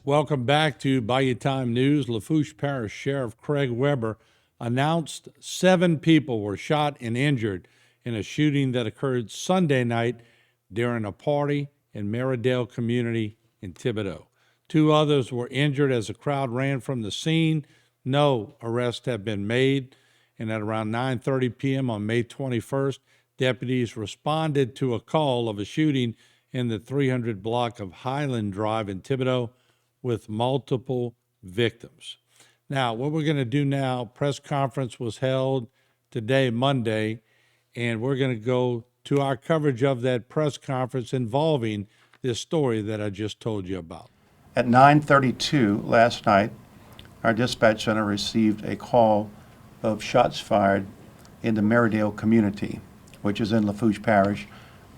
Welcome back to Bayou Time News. Lafourche Parish Sheriff Craig Weber announced 7 people were shot and injured in a shooting that occurred Sunday night during a party in Maridale community in Thibodaux. 2 others were injured as the crowd ran from the scene. No arrests have been made. And at around 9:30 p.m. on May 21st, deputies responded to a call of a shooting in the 300 block of Highland Drive in Thibodaux with multiple victims. Now, what we're going to do now, press conference was held today, Monday, and we're going to go to our coverage of that press conference involving this story that I just told you about. At 9:32 last night, our dispatch center received a call of shots fired in the Maridale community, which is in Lafourche Parish,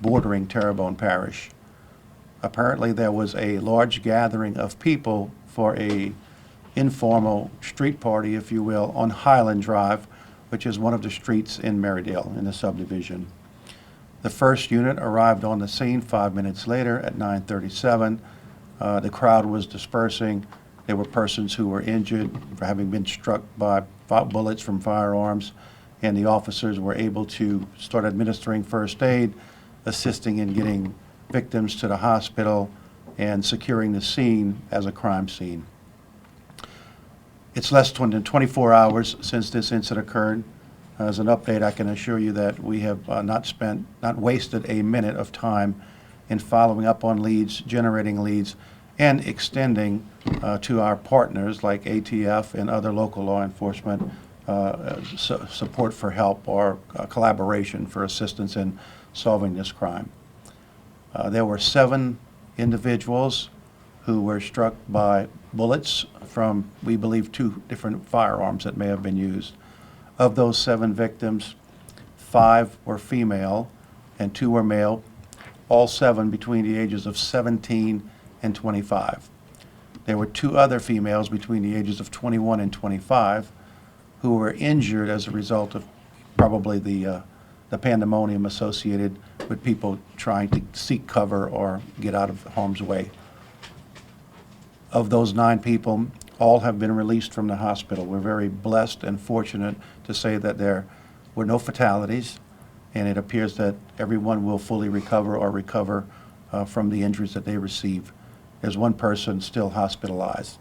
bordering Terrebonne Parish. Apparently, there was a large gathering of people for a informal street party, if you will, on Highland Drive, which is one of the streets in Maridale in the subdivision. The first unit arrived on the scene 5 minutes later at 9:37. The crowd was dispersing. There were persons who were injured for having been struck by bullets from firearms, and the officers were able to start administering first aid, assisting in getting victims to the hospital and securing the scene as a crime scene. It's less than 24 hours since this incident occurred. As an update, I can assure you that we have not wasted a minute of time in following up on leads, generating leads, and extending to our partners like ATF and other local law enforcement support for help or collaboration for assistance in solving this crime. There were 7 individuals who were struck by bullets from, we believe, 2 different firearms that may have been used. Of those 7 victims, 5 were female and 2 were male, all 7 between the ages of 17 and 25. There were 2 other females between the ages of 21 and 25 who were injured as a result of probably the pandemonium associated with people trying to seek cover or get out of harm's way. Of those 9 people, all have been released from the hospital. We're very blessed and fortunate to say that there were no fatalities, and it appears that everyone will fully recover or recover from the injuries that they receive. There's 1 person still hospitalized.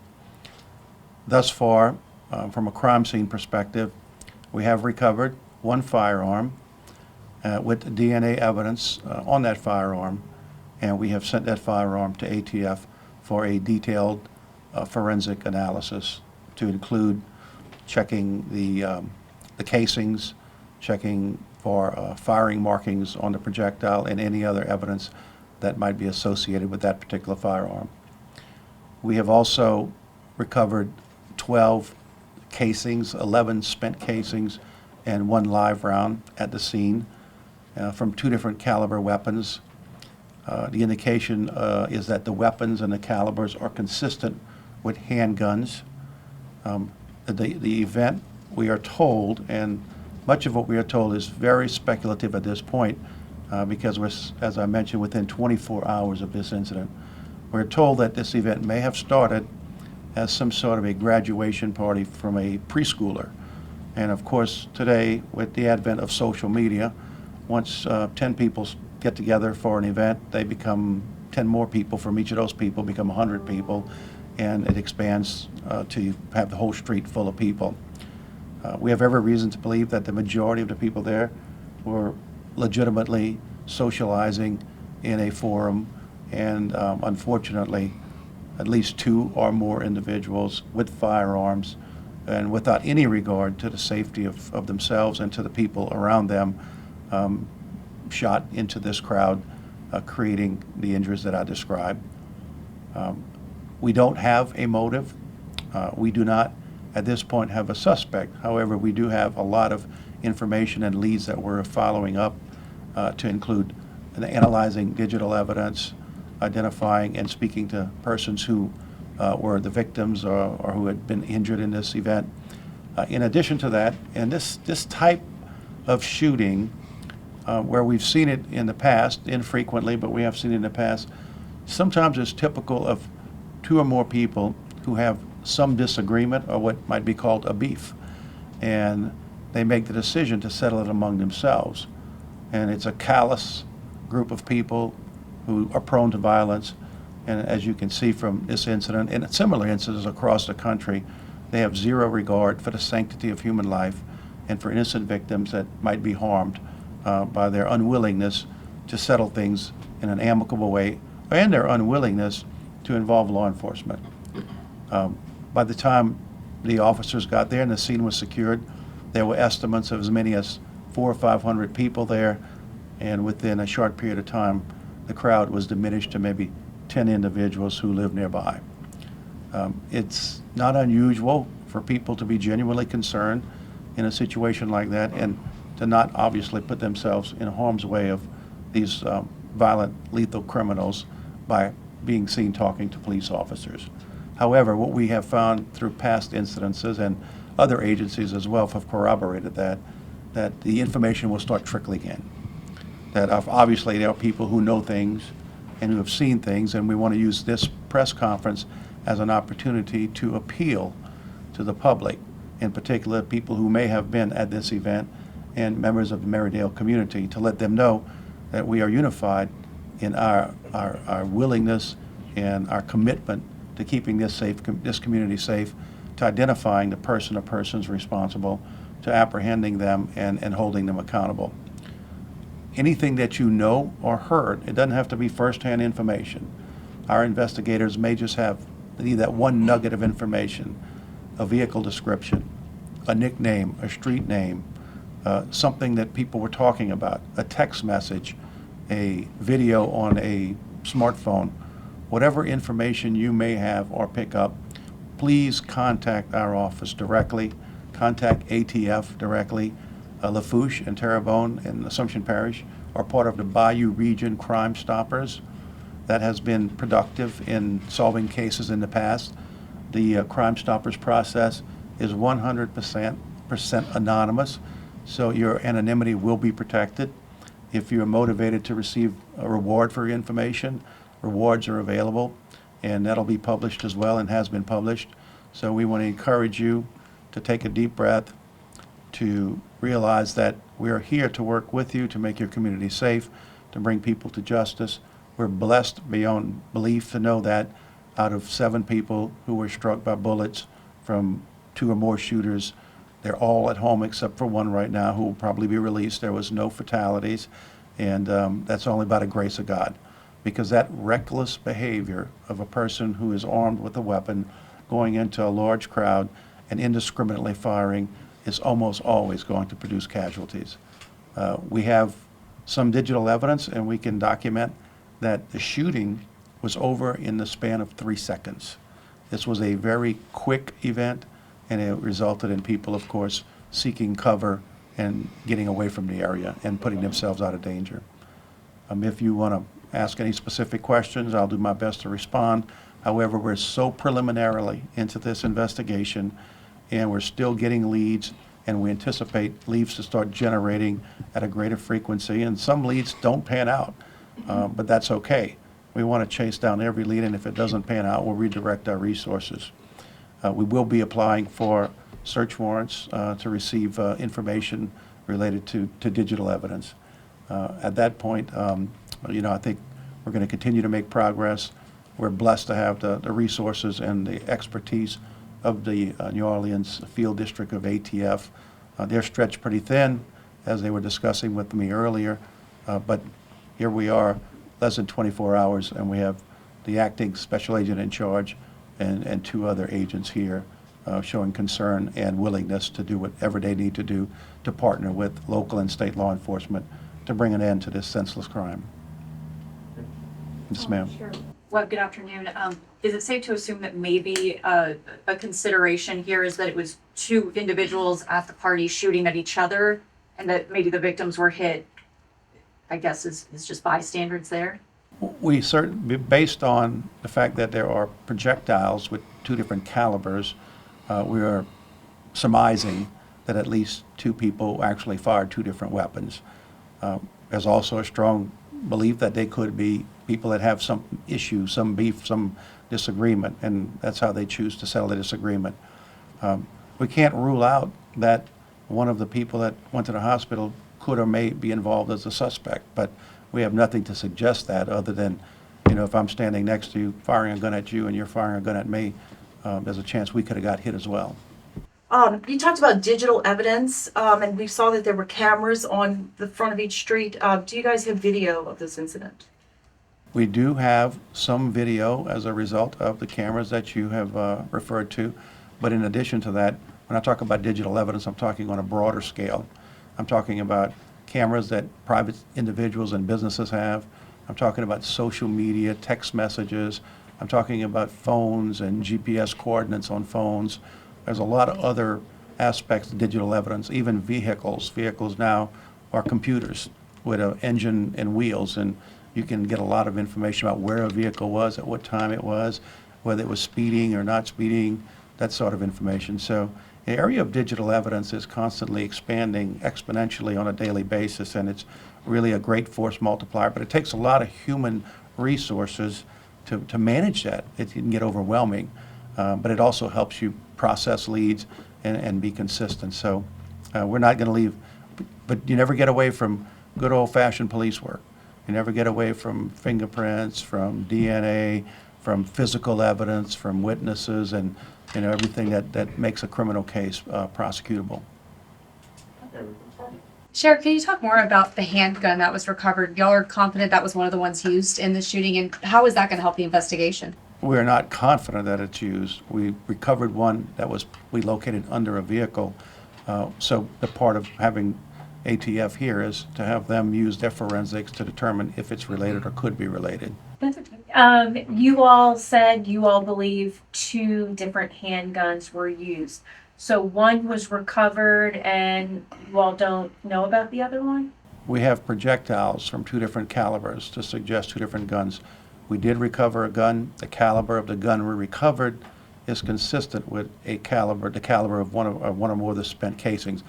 Thus far, from a crime scene perspective, we have recovered 1 firearm with DNA evidence on that firearm, and we have sent that firearm to ATF for a detailed forensic analysis to include checking the casings, checking for firing markings on the projectile, and any other evidence that might be associated with that particular firearm. We have also recovered 12 casings, 11 spent casings, and 1 live round at the scene from 2 different caliber weapons. The indication is that the weapons and the calibers are consistent with handguns. The event, we are told, and much of what we are told is very speculative at this point because we're, as I mentioned, within 24 hours of this incident. We're told that this event may have started as some sort of a graduation party from a preschooler. And of course, today, with the advent of social media, once 10 people get together for an event, they become 10 more people. From each of those people become 100 people, and it expands to have the whole street full of people. We have every reason to believe that the majority of the people there were legitimately socializing in a forum, and unfortunately, at least 2 or more individuals with firearms and without any regard to the safety of themselves and to the people around them shot into this crowd, creating the injuries that I described. We don't have a motive. We do not, at this point, have a suspect. However, we do have a lot of information and leads that we're following up to include analyzing digital evidence, identifying and speaking to persons who were the victims or who had been injured in this event. In addition to that, and this type of shooting, where we've seen it in the past, infrequently, but we have seen it in the past, sometimes it's typical of two or more people who have some disagreement or what might be called a beef. And they make the decision to settle it among themselves. And it's a callous group of people who are prone to violence. And as you can see from this incident and similar incidents across the country, they have zero regard for the sanctity of human life and for innocent victims that might be harmed by their unwillingness to settle things in an amicable way, and their unwillingness to involve law enforcement. By the time the officers got there and the scene was secured, there were estimates of as many as 400 or 500 people there, and within a short period of time, the crowd was diminished to maybe 10 individuals who lived nearby. It's not unusual for people to be genuinely concerned in a situation like that and to not obviously put themselves in harm's way of these violent, lethal criminals by being seen talking to police officers. However, what we have found through past incidences, and other agencies as well have corroborated that the information will start trickling in. That obviously there are people who know things and who have seen things, and we want to use this press conference as an opportunity to appeal to the public, in particular people who may have been at this event and members of the Marydale community, to let them know that we are unified in our willingness and our commitment to keeping this community safe, to identifying the person or persons responsible, to apprehending them and holding them accountable. Anything that you know or heard, it doesn't have to be firsthand information. Our investigators may just have that one nugget of information, a vehicle description, a nickname, a street name, something that people were talking about, a text message, a video on a smartphone, whatever information you may have or pick up, please contact our office directly, contact ATF directly. Lafourche and Terrebonne in Assumption Parish are part of the Bayou Region Crime Stoppers. That has been productive in solving cases in the past. The Crime Stoppers process is 100% anonymous, so your anonymity will be protected. If you're motivated to receive a reward for your information, rewards are available, and that'll be published as well and has been published. So we want to encourage you to take a deep breath, to realize that we are here to work with you to make your community safe, to bring people to justice. We're blessed beyond belief to know that out of 7 people who were struck by bullets from 2 or more shooters, they're all at home except for one right now who will probably be released. There was no fatalities, and that's only by the grace of God. Because that reckless behavior of a person who is armed with a weapon going into a large crowd and indiscriminately firing is almost always going to produce casualties. We have some digital evidence, and we can document that the shooting was over in the span of 3 seconds. This was a very quick event, and it resulted in people, of course, seeking cover and getting away from the area and putting themselves out of danger. If you want to ask any specific questions, I'll do my best to respond. However, we're so preliminarily into this investigation, and we're still getting leads, and we anticipate leads to start generating at a greater frequency, and some leads don't pan out, but that's okay. We want to chase down every lead, and if it doesn't pan out, we'll redirect our resources. We will be applying for search warrants to receive information related to digital evidence. At that point, I think we're going to continue to make progress. We're blessed to have the resources and the expertise of the New Orleans Field District of ATF. They're stretched pretty thin, as they were discussing with me earlier, but here we are, less than 24 hours, and we have the acting special agent in charge and 2 other agents here showing concern and willingness to do whatever they need to do to partner with local and state law enforcement to bring an end to this senseless crime. Yes, ma'am. Sure. Well, good afternoon. Is it safe to assume that maybe a consideration here is that it was 2 individuals at the party shooting at each other, and that maybe the victims were hit, I guess, is just bystanders there? We certainly, based on the fact that there are projectiles with 2 different calibers, we are surmising that at least 2 people actually fired 2 different weapons. There's also a strong belief that they could be people that have some issue, some beef, some disagreement, and that's how they choose to settle the disagreement. We can't rule out that one of the people that went to the hospital could or may be involved as a suspect, but we have nothing to suggest that other than, if I'm standing next to you, firing a gun at you, and you're firing a gun at me, there's a chance we could have got hit as well. You talked about digital evidence, and we saw that there were cameras on the front of each street. Do you guys have video of this incident? We do have some video as a result of the cameras that you have referred to, but in addition to that, when I talk about digital evidence, I'm talking on a broader scale. I'm talking about cameras that private individuals and businesses have. I'm talking about social media, text messages. I'm talking about phones and GPS coordinates on phones. There's a lot of other aspects of digital evidence, even vehicles. Vehicles now are computers with an engine and wheels, and you can get a lot of information about where a vehicle was, at what time it was, whether it was speeding or not speeding, that sort of information. So the area of digital evidence is constantly expanding exponentially on a daily basis, and it's really a great force multiplier, but it takes a lot of human resources to manage that. It can get overwhelming, but it also helps you process leads and be consistent. So we're not going to leave, but you never get away from good old-fashioned police work. You never get away from fingerprints, from DNA, from physical evidence, from witnesses, and everything that makes a criminal case prosecutable. Sheriff, can you talk more about the handgun that was recovered? Y'all are confident that was one of the ones used in the shooting, and how is that going to help the investigation? We're not confident that it's used. We recovered one that we located under a vehicle. So the part of having ATF here is to have them use their forensics to determine if it's related or could be related. You all said you all believe 2 different handguns were used. So one was recovered and you all don't know about the other one? We have projectiles from 2 different calibers to suggest 2 different guns. We did recover a gun. The caliber of the gun we recovered is consistent with the caliber of one or more of the spent casings,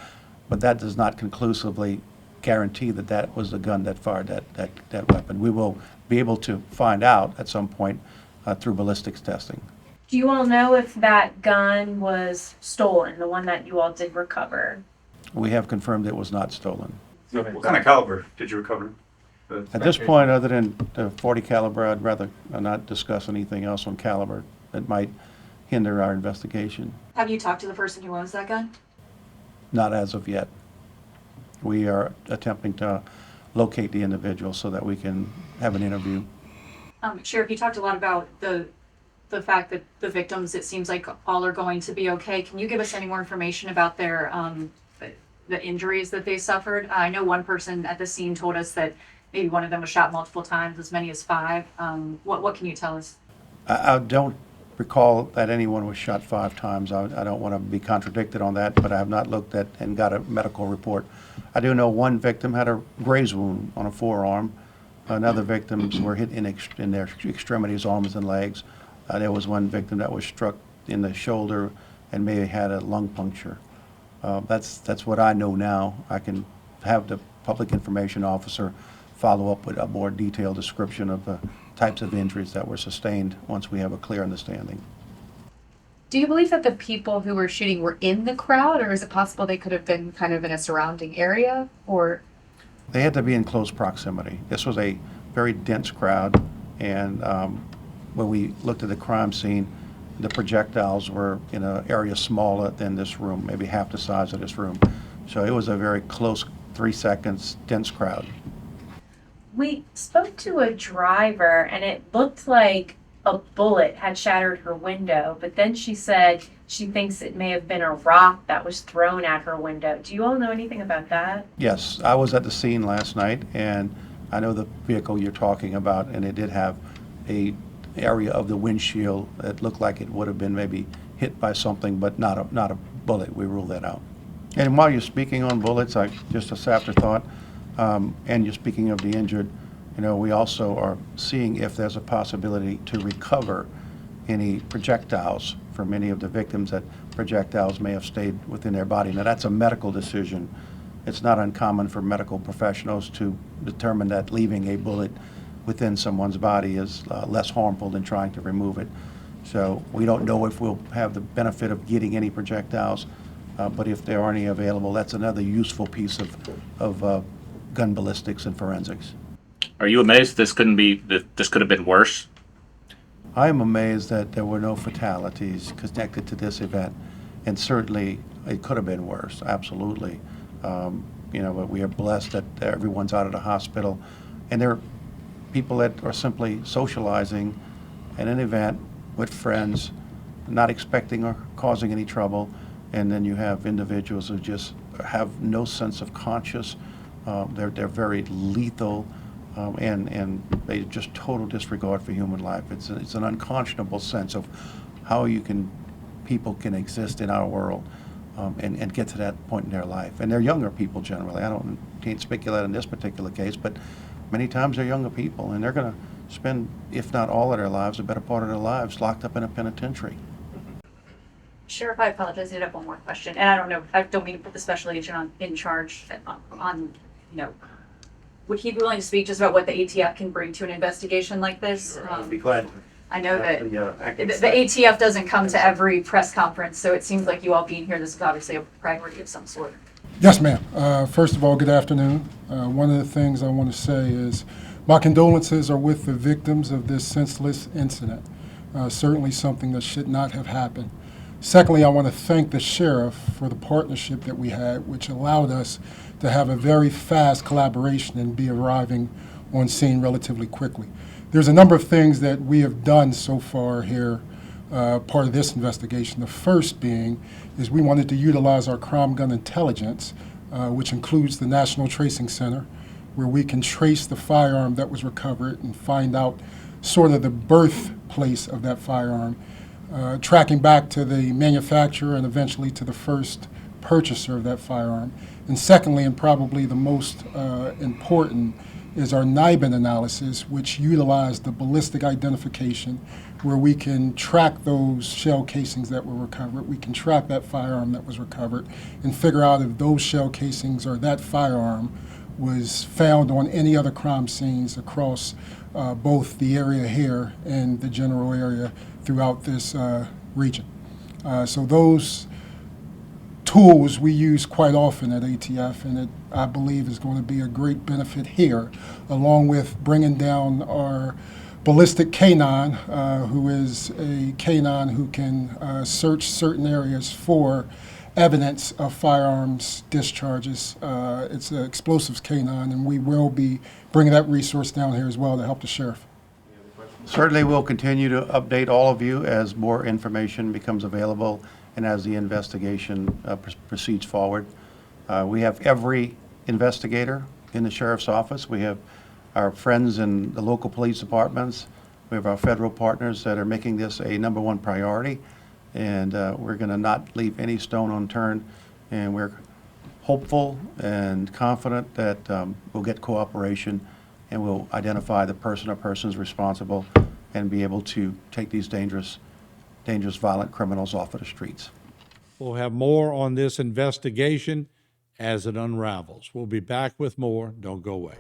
but that does not conclusively guarantee that that was the gun that fired that weapon. We will be able to find out at some point through ballistics testing. Do you all know if that gun was stolen, the one that you all did recover? We have confirmed it was not stolen. So what kind of caliber did you recover? At this point, other than the .40 caliber, I'd rather not discuss anything else on caliber that might hinder our investigation. Have you talked to the person who owns that gun? Not as of yet. We are attempting to locate the individual so that we can have an interview. Sheriff, you talked a lot about the fact that the victims, it seems like all are going to be okay. Can you give us any more information about their the injuries that they suffered? I know one person at the scene told us that maybe one of them was shot multiple times, as many as 5. What can you tell us? I don't recall that anyone was shot 5 times. I don't want to be contradicted on that, but I have not looked at and got a medical report. I do know one victim had a graze wound on a forearm. Another victims were hit in their extremities, arms and legs. There was one victim that was struck in the shoulder and may have had a lung puncture. That's what I know now. I can have the public information officer follow up with a more detailed description of the types of injuries that were sustained once we have a clear understanding. Do you believe that the people who were shooting were in the crowd, or is it possible they could have been kind of in a surrounding area? Or They had to be in close proximity. This was a very dense crowd, and when we looked at the crime scene, the projectiles were in an area smaller than this room, maybe half the size of this room. So it was a very close, 3 seconds, dense crowd. We spoke to a driver and it looked like a bullet had shattered her window, but then she said she thinks it may have been a rock that was thrown at her window. Do you all know anything about that? Yes, I was at the scene last night, and I know the vehicle you're talking about, and it did have a area of the windshield that looked like it would have been maybe hit by something, but not a bullet. We ruled that out. And while you're speaking on bullets, just a afterthought, and you're speaking of the injured, we also are seeing if there's a possibility to recover any projectiles from any of the victims, that projectiles may have stayed within their body. Now, that's a medical decision. It's not uncommon for medical professionals to determine that leaving a bullet within someone's body is less harmful than trying to remove it. So we don't know if we'll have the benefit of getting any projectiles, but if there are any available, that's another useful piece of gun ballistics and forensics. Are you amazed this could have been worse? I am amazed that there were no fatalities connected to this event, and certainly it could have been worse, absolutely. But we are blessed that everyone's out of the hospital, and there are people that are simply socializing at an event with friends, not expecting or causing any trouble, and then you have individuals who just have no sense of conscience. They're very lethal, and they just total disregard for human life. It's an unconscionable sense of how people can exist in our world and get to that point in their life. And they're younger people generally. Can't speculate in this particular case, but many times they're younger people, and they're going to spend, if not all of their lives, a better part of their lives locked up in a penitentiary. Sheriff, I apologize, I did have one more question, and I don't mean to put the special agent in charge would he be willing to speak just about what the ATF can bring to an investigation like this? I'd be glad. I know that acting the staff. ATF doesn't come to every press conference, so it seems like you all being here, this is obviously a priority of some sort. Yes, ma'am. First of all, good afternoon. One of the things I want to say is my condolences are with the victims of this senseless incident. Certainly something that should not have happened. Secondly, I want to thank the sheriff for the partnership that we had, which allowed us to have a very fast collaboration and be arriving on scene relatively quickly. There's a number of things that we have done so far here, part of this investigation. The first being is we wanted to utilize our crime gun intelligence, which includes the National Tracing Center, where we can trace the firearm that was recovered and find out sort of the birthplace of that firearm, tracking back to the manufacturer and eventually to the first purchaser of that firearm. And secondly, and probably the most important, is our NIBIN analysis, which utilized the ballistic identification, where we can track those shell casings that were recovered. We can track that firearm that was recovered and figure out if those shell casings or that firearm was found on any other crime scenes across both the area here and the general area throughout this region. So those tools we use quite often at ATF, and it, I believe, is going to be a great benefit here, along with bringing down our ballistic canine, who is a canine who can search certain areas for evidence of firearms discharges. It's an explosives canine, and we will be bringing that resource down here as well to help the sheriff. Certainly, we'll continue to update all of you as more information becomes available and as the investigation proceeds forward. We have every investigator in the sheriff's office. We have our friends in the local police departments. We have our federal partners that are making this a #1 priority, and we're going to not leave any stone unturned, and we're hopeful and confident that we'll get cooperation and we'll identify the person or persons responsible and be able to take these dangerous, violent criminals off of the streets. We'll have more on this investigation as it unravels. We'll be back with more. Don't go away.